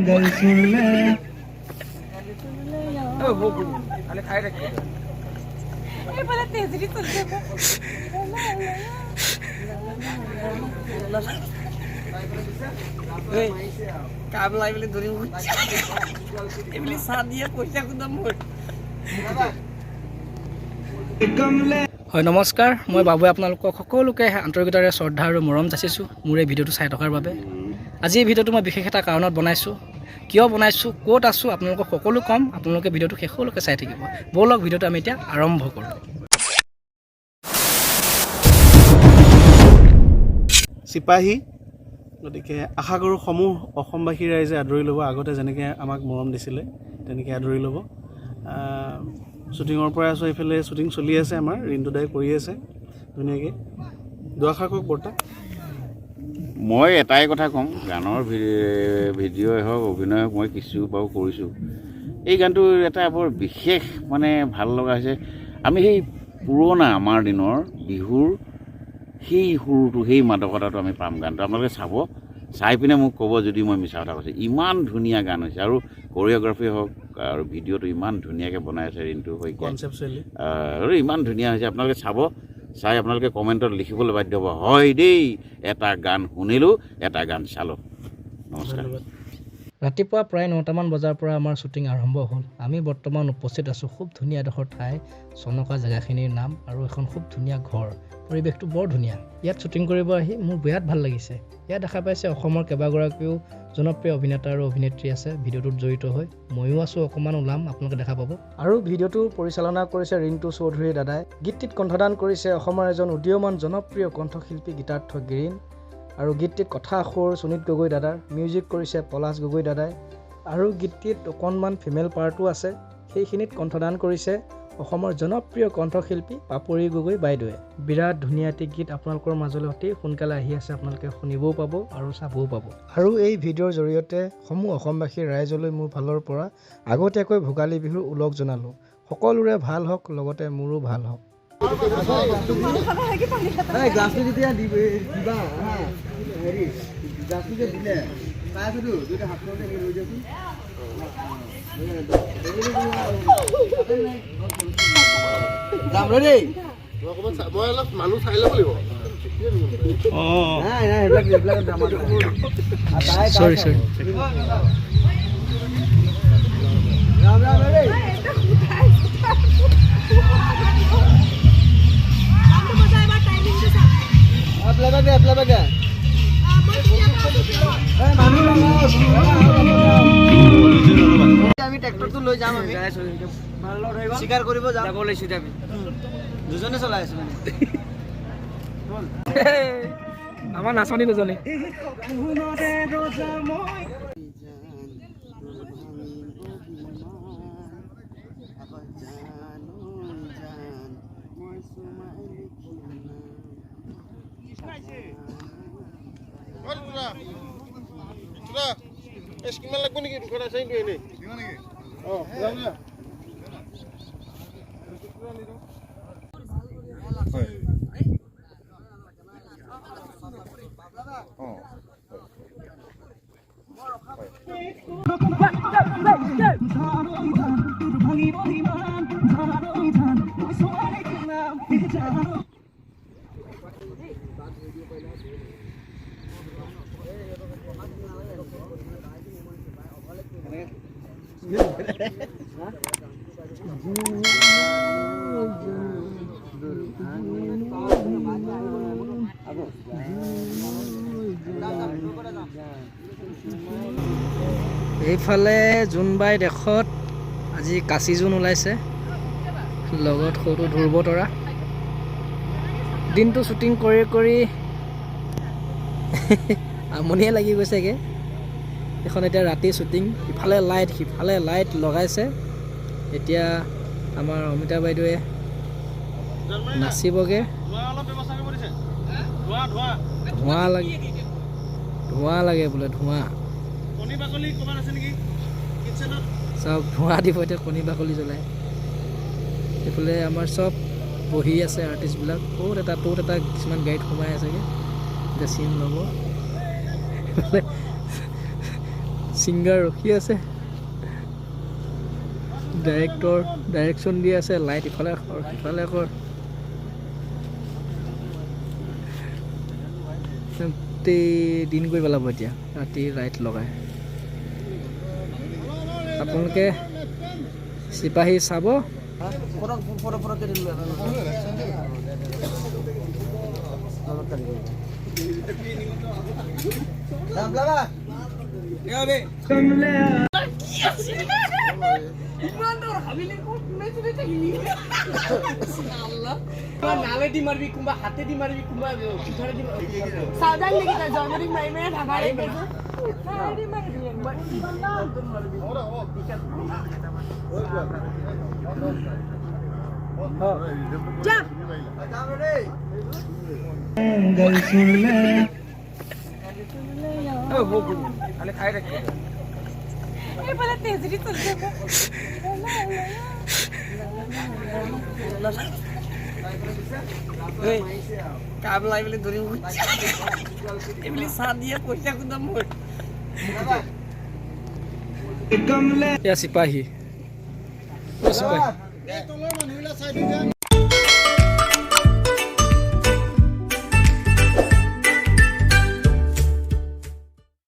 मंगल सुन ले वो अरे खाए रखे ये बड़ा तेजरी चलते हैं काम लाई बोले दूरी ये बोले शादी कोई कुछ मोर হয় নমস্কাৰ মই বাবুৱে আপোনালোকক সকলোকে আন্তৰিকতাৰে শ্ৰদ্ধা আৰু মৰম যাচিছোঁ মোৰ এই ভিডিঅ'টো চাই থকাৰ বাবে আজি এই ভিডিঅ'টো মই বিশেষ এটা কাৰণত বনাইছোঁ কিয় বনাইছোঁ ক'ত আছোঁ আপোনালোকক সকলো কম আপোনালোকে ভিডিঅ'টো শেষলৈকে চাই থাকিব ব'লক ভিডিঅ'টো আমি এতিয়া আৰম্ভ কৰোঁ সিপাহী গতিকে আশা কৰোঁ সমূহ অসমবাসী ৰাইজে আদৰি ল'ব আগতে যেনেকৈ আমাক মৰম দিছিলে তেনেকৈ আদৰি ল'ব শ্বুটিঙৰ পৰা আছোঁ এইফালে শ্বুটিং চলি আছে আমাৰ ৰিণ্টু দাই কৰি আছে ধুনীয়াকৈ দুআষাৰ কওক বৰ্তা মই এটাই কথা ক'ম গানৰ ভিডিঅ'ই হওক অভিনয় হওক মই কিছু বাৰু কৰিছোঁ এই গানটো এটা বৰ বিশেষ মানে ভাল লগা হৈছে আমি সেই পুৰণা আমাৰ দিনৰ বিহুৰ সেই সুৰটো সেই মাদকতাটো আমি পাম গানটো আপোনালোকে চাব চাই পিনে মোক ক'ব যদি মই মিছা কথা কৈছোঁ ইমান ধুনীয়া গান হৈছে আৰু কোৰিঅ'গ্ৰাফি হওক আৰু ভিডিঅ'টো ইমান ধুনীয়াকৈ বনাই আছে ৰিণ্টু শইকীয়াই কনচেপ্টুৱেলি আৰু ইমান ধুনীয়া হৈছে আপোনালোকে চাব চাই আপোনালোকে কমেণ্টত লিখিবলৈ বাধ্য হ'ব হয় দেই এটা গান শুনিলোঁ এটা গান চালোঁ নমস্কাৰ ৰাতিপুৱা প্ৰায় 9টামান বজাৰ পৰা আমাৰ শ্বুটিং আৰম্ভ হ'ল আমি বৰ্তমান উপস্থিত আছোঁ খুব ধুনীয়া এডোখৰ ঠাই চনকা জেগাখিনিৰ নাম আৰু এখন খুব ধুনীয়া ঘৰ পৰিৱেশটো বৰ ধুনীয়া ইয়াত শ্বুটিং কৰিব আহি মোৰ বিৰাট ভাল লাগিছে ইয়াত দেখা পাইছে অসমৰ কেইবাগৰাকীও জনপ্ৰিয় অভিনেতা আৰু অভিনেত্ৰী আছে ভিডিঅ'টোত জড়িত হৈ ময়ো আছোঁ অকণমান ওলাম আপোনালোকে দেখা পাব আৰু ভিডিঅ'টো পৰিচালনা কৰিছে ৰিণ্টু চৌধুৰী দাদাই গীতটিত কণ্ঠদান কৰিছে অসমৰ এজন উদীয়মান জনপ্ৰিয় কণ্ঠশিল্পী গীতাৰ্থ গিৰিন আৰু গীতটিত কথা সুৰ সুনীত গগৈ দাদাৰ মিউজিক কৰিছে পলাশ গগৈ দাদাই আৰু গীতটিত অকণমান ফিমেল পাৰ্টো আছে সেইখিনিত কণ্ঠদান কৰিছে অসমৰ জনপ্ৰিয় কণ্ঠশিল্পী পাপৰি গগৈ বাইদেৱে বিৰাট ধুনীয়া এটি গীত আপোনালোকৰ মাজলৈ অতি সোনকালে আহি আছে আপোনালোকে শুনিবও পাব আৰু চাবও পাব আৰু এই ভিডিঅ'ৰ জৰিয়তে সমূহ অসমবাসীৰ ৰাইজলৈ মোৰ ফালৰ পৰা আগতীয়াকৈ ভোগালী বিহুৰ ওলগ জনালোঁ সকলোৰে ভাল হওক লগতে মোৰো ভাল হওক গ্লাছটো যেতিয়া দিবা হেৰি গ্লাছটো যে দিলে পাই আছোতো দুইটা হাত লৈ দিয়কচোন যাম দেই মই অলপ মানুহ চাই ল'ব লাগিব নাই নাই সেইবিলাক চৰি ৰাম ৰাম দেই আপনাৰা আমি ট্ৰেক্টৰটো লৈ যাম আমি শিকাৰ কৰিব যাব লৈছোঁ আমি দুজনে চলাই আছোঁ মানে আমাৰ নাচনি দুজনী কিমান লাগব নেকি দুখন আছে এনেই অঁ এইফালে জোনবাই দেশত আজি কাচি জোন ওলাইছে লগত সৰু ধ্ৰুৱ তৰা দিনটো শ্বুটিং কৰি কৰি আমনিয়ে লাগি গৈছেগৈ এখন এতিয়া ৰাতি শ্বুটিং ইফালে লাইট সিফালে লাইট লগাইছে এতিয়া আমাৰ অমিতা বাইদেৱে নাচিবগৈ ধোঁৱা লাগে বোলে ধোঁৱা চব ধোঁৱা দিব এতিয়া কণী বাকলি জ্বলাই এইফালে আমাৰ চব বহি আছে আৰ্টিষ্টবিলাক ক'ত এটা ত'ত এটা কিছুমান গাড়ীত সোমাই আছেগৈ এতিয়া চিন ল'ব ছিংগাৰ ৰখি আছে, ডাইৰেক্টৰ ডাইৰেকশ্যন দি আছে, লাইট ইফালে কৰ সিফালে কৰ, গোটেই দিন কৰি পেলাব এতিয়া ৰাতি লাইট লগাই। আপোনালোকে চিপাহী চাব। নালেদি মাৰিবি, কোনোবা হাতেদি মাৰিবি, কোনোবা পিঠাৰেদি চাউদান নেকি তই জন্মদিন মাৰি মাৰি ভাগাৰে এইফালে তেজৰি চলি যাব। কাম লাই বুলি ধৰি এইবুলি চাহ দিয়ে পইচা খুন্দা মোৰ এয়া চিপাহী, চিপাহী এই তলৰ মানুহবিলাক চাই দিলে